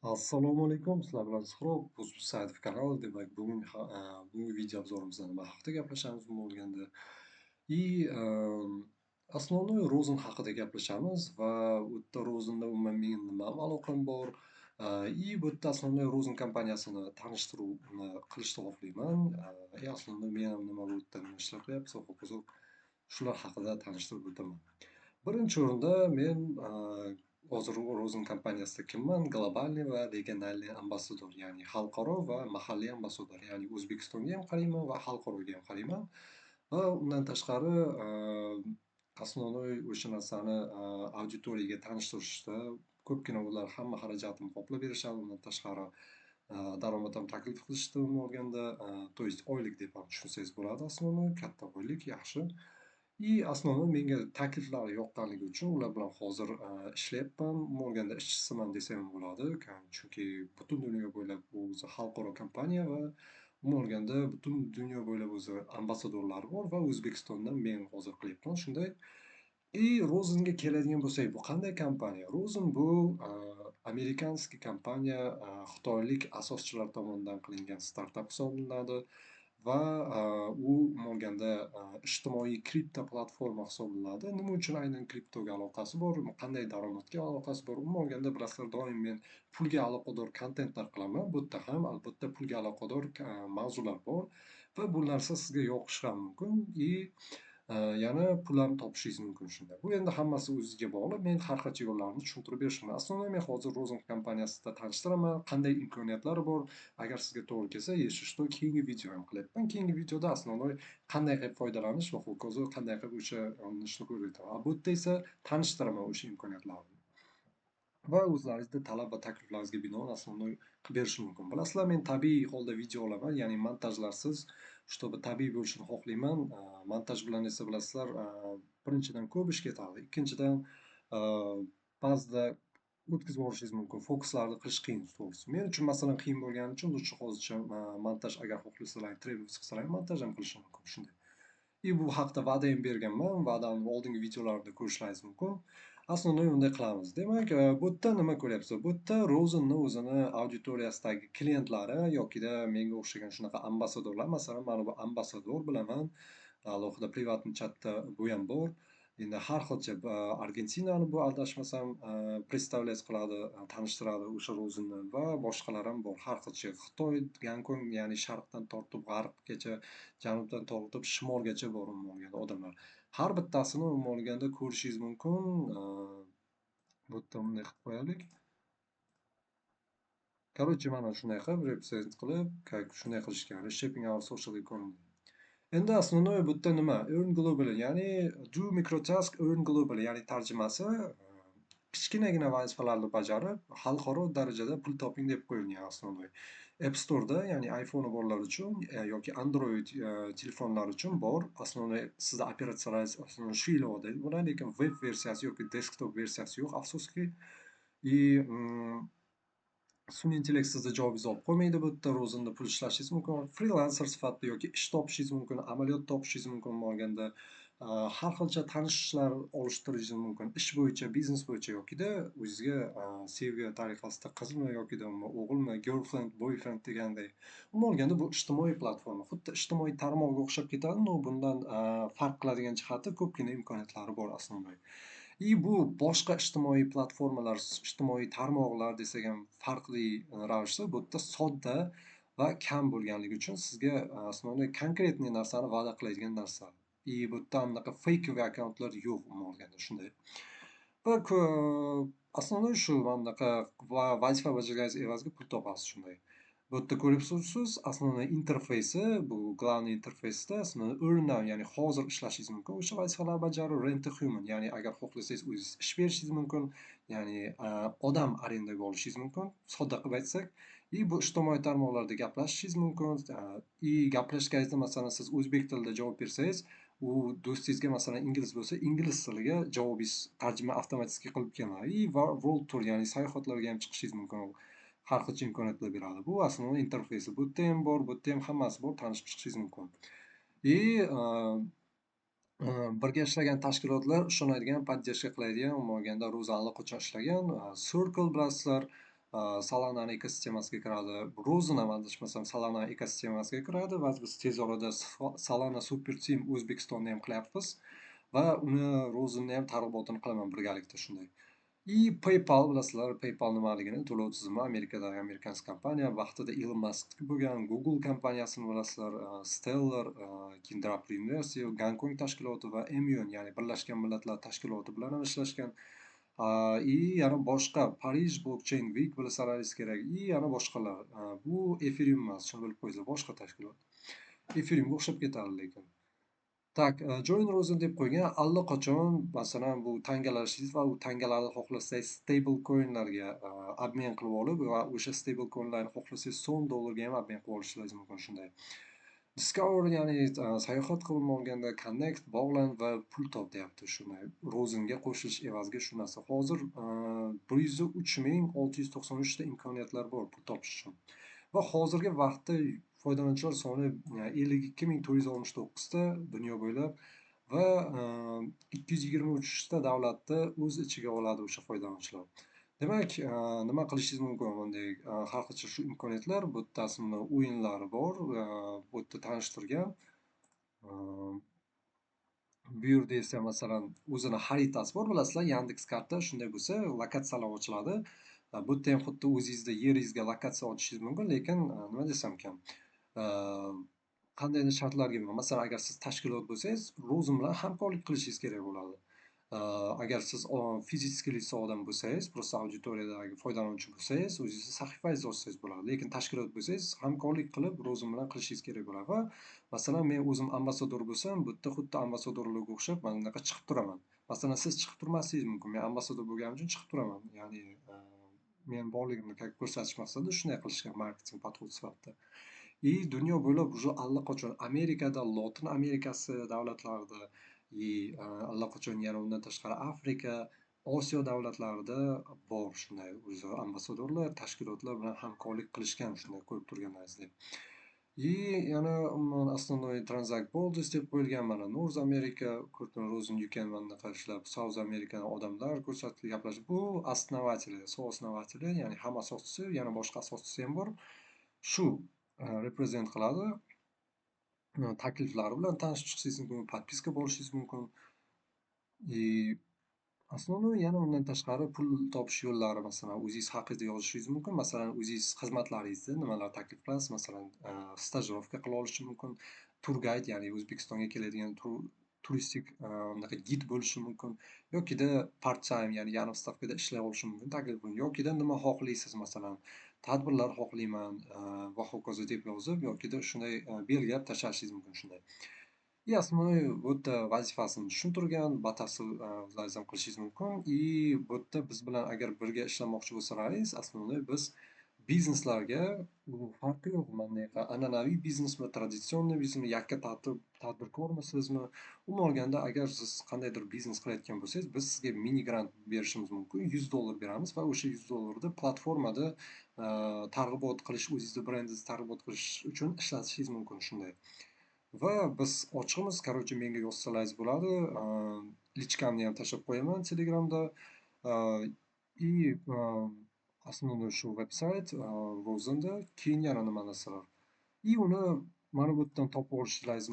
Assalomu alaykum, sizlar bilan Suhrob, O'zbek Saidov kanali. Demak, bugungi video obzorimizda nima haqida gaplashamiz bo'lganda? И основной rozin haqida gaplashamiz va u yerda rozinda umuman mening nima aloqam bor? Bu yerda основной rozin kompaniyasini tanishtiruvni qilishni xohlayman. Основной men ham nima bu yerda nima ishlab qilyapmiz va hokazo. Shular haqida tanishtirib o'taman. Birinchi o'rinda men hozir Rozin kompaniyasida kimman? Globalniy va regionalniy ambassador, ya'ni xalqaro va mahalliy ambassador, ya'ni O'zbekistonga ham qarayman va xalqaroga ham qarayman. Va undan tashqari, основной o'sha narsani auditoriyaga tanishtirishda ko'pgina ular hamma xarajatimni qoplab berishadi. Undan tashqari, daromad ham taklif qilishdi bo'lganda, то есть oylik deb ham tushunsangiz bo'ladi. Основной katta oylik, yaxshi. Основной menga takliflari yoqqanligi uchun ular bilan hozir ishlayapman. Morganda ishchisiman desam ham bo'ladi. Chunki butun dunyo bo'ylab bu o'zi xalqaro kompaniya va umuman butun dunyo bo'ylab o'zi ambasadorlari bor va O'zbekistondan men hozir qilyapman shunday. Rozinga keladigan bo'lsak, bu qanday kompaniya? Rozin bu amerikanskiy kompaniya, xitoylik asoschilar tomonidan qilingan startap hisoblanadi. Va u bo'lganda ijtimoiy kripto platforma hisoblanadi. Nima uchun aynan kriptoga aloqasi bor? Qanday daromadga aloqasi bor? Umuman olganda bilasizlar, doim men pulga aloqador kontentlar qilaman. Bu yerda ham albatta pulga aloqador mavzular bor va bu narsa sizga yoqishi ham mumkin. Yana pul ham topishingiz mumkin shunda. Bu endi hammasi o'ziga bog'liq. Men har xil yo'llarni tushuntirib berishim. Aslida men hozir Rozin kompaniyasida tanishtiraman, qanday imkoniyatlari bor. Agar sizga to'g'ri kelsa, если что, keyingi video ham qilyapman. Keyingi videoda основной qanday qilib foydalanish va hokazo qanday qilib o'sha ishni ko'rib o'taman. Bu yerda esa tanishtiraman o'sha imkoniyatlarni. Va o'zlaringizda talab va takliflaringizga binoan основной qilib berishim mumkin. Bilasizlar, men tabiiy holda video olaman, ya'ni montajlarsiz, чтобы tabiiy bo'lishini xohlayman. Montaj bilan esa bilasizlar, birinchidan ko'p ish ketadi. Ikkinchidan, ba'zida o'tkazib yuborishingiz mumkin. Fokuslarni qilish qiyin to'g'risi. Men uchun masalan qiyin bo'lgani uchun lutchi hozircha montaj agar xohlasalar, trебовать qilsalar montaj ham qilishim mumkin shunday. Bu haqda va'da ham berganman. Va'damni oldingi videolarda ko'rishlaringiz mumkin. Основной unday qilamiz. Demak, bu yerda nima ko'ryapsiz? Bu yerda Rozinni o'zini auditoriyasidagi klientlari yokida menga o'xshagan shunaqa ambasadorlar, masalan, mana bu ambasador bilaman, alohida privatniy chatda bu ham bor. Endi har xilcha Argentinani bu adashmasam представлять qiladi, tanishtiradi o'sha Rozinni va boshqalar ham bor. Har xilcha Xitoy, Gonkong, ya'ni sharqdan tortib g'arbgacha, janubdan tortib shimolgacha bor umuman olganda odamlar. Har bittasini umuman olganda ko'rishingiz mumkin. Bu yerda bunday qilib qo'yaylik. Короче, mana shunday qilib represent qilib, shunday qilishgan. Reshaping our social economy. Endi основной bu yerda nima? Earn globally, ya'ni do microtask, earn globally, ya'ni tarjimasi kichkinagina vazifalarni bajarib, xalqaro darajada pul toping deb qo'yilgan основной. App Store'da, ya'ni iPhone borlar uchun yoki Android telefonlar uchun bor. Основной sizda operatsiyalaringiz aslında shu ilovada bo'ladi, lekin web versiyasi yoki desktop versiyasi yo'q, afsuski. Sun'iy intellekt sizda javob olib qo'ymaydi. Bu yerda Rozinda pul ishlashingiz mumkin. Frilanser sifatida yoki ish topishingiz mumkin, amaliyot topishingiz mumkin bo'lganda, har xilcha tanishlar olishtirishingiz mumkin. Ish bo'yicha, biznes bo'yicha yokida o'zizga sevgi tariqasida qizmi yokida o'g'ilmi, girlfriend, boyfriend deganday. Umuman olganda bu ijtimoiy platforma. Xuddi ijtimoiy tarmog'ga o'xshab ketadi, но bundan farq qiladigan jihati ko'pgina imkoniyatlari bor основной. Bu boshqa ijtimoiy platformalar, ijtimoiy tarmoqlar desak ham farqli ravishda bu yerda sodda va kam bo'lganligi uchun sizga основной konkretniy narsani va'da qiladigan narsa. Bu yerda anaqa fake'oviy akkauntlar yo'q umuman olganda shunday. Va основной shu bunaqa vazifa bajarganingiz evaziga pul topasiz shunday. Bu yerda ko'rib turibsiz, основной interfeysi, bu главный interfeysda основной earn now, ya'ni hozir ishlashingiz mumkin. O'sha vazifalarni bajarib, rent a human, ya'ni agar xohlasangiz o'zingiz ish berishingiz mumkin, ya'ni odam arendaga olishingiz mumkin, sodda qilib aytsak. Bu ijtimoiy tarmoqlarda gaplashishingiz mumkin. Gaplashganingizda masalan siz o'zbek tilida javob bersangiz, u do'stingizga masalan ingliz bo'lsa, ingliz tiliga javobingiz tarjima avtomatik qilib keladi. Va world tour, ya'ni sayohatlarga ham chiqishingiz mumkin. Har xilcha imkoniyatlar beradi. Bu основной interfeysi. Bu yerda ham bor, bu yerda ham hammasi bor, tanishib chiqishingiz mumkin. Birga ishlagan tashkilotlar ishonadigan, поддержка qiladigan, umuman olganda Rozi allaqachon ishlagan. Circle bilasizlar, Solana ekosistemasiga kiradi. Rozen ham adashmasam Solana ekosistemasiga kiradi va biz tez orada Solana Super Team O'zbekistonni ham qilyapmiz va uni Rozenni ham targ'ibotini qilaman birgalikda shunday. И PayPal bilasizlar, PayPal nimaligini, to'lov tizimi Amerikadagi amerikansk kompaniya, vaqtida Elon Musk bo'lgan, Google kompaniyasini bilasizlar, Stellar, Kindred University, Gonkong tashkiloti va Emion, ya'ni Birlashgan Millatlar Tashkiloti bilan ham ishlashgan. И yana boshqa Parij Blockchain Week bilsalaringiz kerak. И yana boshqalar. Bu Ethereum emas, shuni bilib qo'yinglar, boshqa tashkilot. Ethereumga o'xshab ketadi lekin. Tak, Join Rosen deb qo'ygan allaqachon, masalan, bu tangalashingiz va u tangalarni xohlasangiz stable coinlarga obmen qilib olib va o'sha stable coinlarni xohlasangiz so'm, dollarga ham obmen qilib olishingiz mumkin shunday. Discover, ya'ni sayohat qilib olganda connect, bog'lan va pul top deyapti shunday. Rozenga qo'shilish evaziga shu narsa. Hozir 103.693 ta imkoniyatlar bor pul topish uchun. Va hozirgi vaqtda foydalanuvchilar soni 52.469 ta dunyo bo'ylab va 223 ta davlatda o'z ichiga oladi o'sha foydalanuvchilar. Demak, nima qilishingiz mumkin bunday har xil shu imkoniyatlar, bu yertasini o'yinlari bor, bu yerda tanishtirgan. Bu yerda esa masalan o'zini xaritasi bor, bilasizlar, Yandex karta shunday bo'lsa, lokatsiyalar ochiladi. Bu yerda ham xuddi o'zingizda yeringizga lokatsiya ochishingiz mumkin, lekin nima desam ekan, qandaydir shartlarga binoan. Masalan, agar siz tashkilot bo'lsangiz, Rozen bilan hamkorlik qilishingiz kerak bo'ladi. Agar siz fiziskiy litsa odam bo'lsangiz, просто auditoriyadagi foydalanuvchi bo'lsangiz, o'zingizni sahifangizni ochsangiz bo'ladi. Lekin tashkilot bo'lsangiz, hamkorlik qilib Rozen bilan qilishingiz kerak bo'ladi va masalan, men o'zim ambassador bo'lsam, bu yerda xuddi ambassadorlarga o'xshab mana bunaqa chiqib turaman. Masalan, siz chiqib turmasligingiz mumkin. Men ambassador bo'lganim uchun chiqib turaman. Ya'ni men borligimni ko'rsatish maqsadida shunday qilishgan, marketing podxod sifatida. И dunyo bo'ylab уже allaqachon Amerikada, Lotin Amerikasi davlatlarida и allaqachon yana undan tashqari Afrika, Osiyo davlatlarida bor shunday o'zi ambassadorlar, tashkilotlar bilan hamkorlik qilishgan shunday ko'rib turganlaringizdek. И yana umuman основной transact borders deb qo'yilgan, mana North America, Curtin Rosen UK mana bunaqa ishlab, South American odamlar ko'rsatilgan gaplashib, bu основатели, soosnovатели, ya'ni ham asoschisi, yana boshqa asoschisi ham bor. Shu reprezent qiladi. Takliflari bilan tanishib chiqishingiz mumkin, podpiska bo'lishingiz mumkin. И основной yana undan tashqari pul topish yo'llari, masalan, o'zingiz haqingizda yozishingiz mumkin. Masalan, o'zingiz xizmatlaringizni nimalar taklif qilasiz, masalan, stajirovka qila olishi mumkin. Turgayt, ya'ni O'zbekistonga keladigan turistik unaqa gid bo'lishi mumkin. Yokida part time, ya'ni yarim stavkada ishlay olishi mumkin taklif qiling. Yokida nima xohlaysiz, masalan, tadbirlar xohlayman va hokazo deb yozib, yokida shunday belgilab tashlashingiz mumkin shunday. И основной bu yerda vazifasini tushuntirgan, batafsil o'zlaringiz ham qilishingiz mumkin. И bu yerda biz bilan agar birga ishlamoqchi bo'lsalaringiz, основной biz bizneslarga farqi yo'q. Bunday an'anaviy biznesmi, traditsion biznesmi, yakka tadbirkormisizmi? Umuman olganda, agar siz qandaydir biznes qilayotgan bo'lsangiz, biz sizga mini grant berishimiz mumkin. $100 beramiz va o'sha $100 platformada targ'ibot qilish, o'zingizni brendingizni targ'ibot qilish uchun ishlatishingiz mumkin shunday. Va biz ochiqmiz, короче, menga yozsalaringiz bo'ladi. Lichkamni ham tashlab qo'yaman Telegramda. И основной shu veb-sayt Rozen'da, keyin yana nima narsalar. И uni mana bu yerdan topib olishlaringiz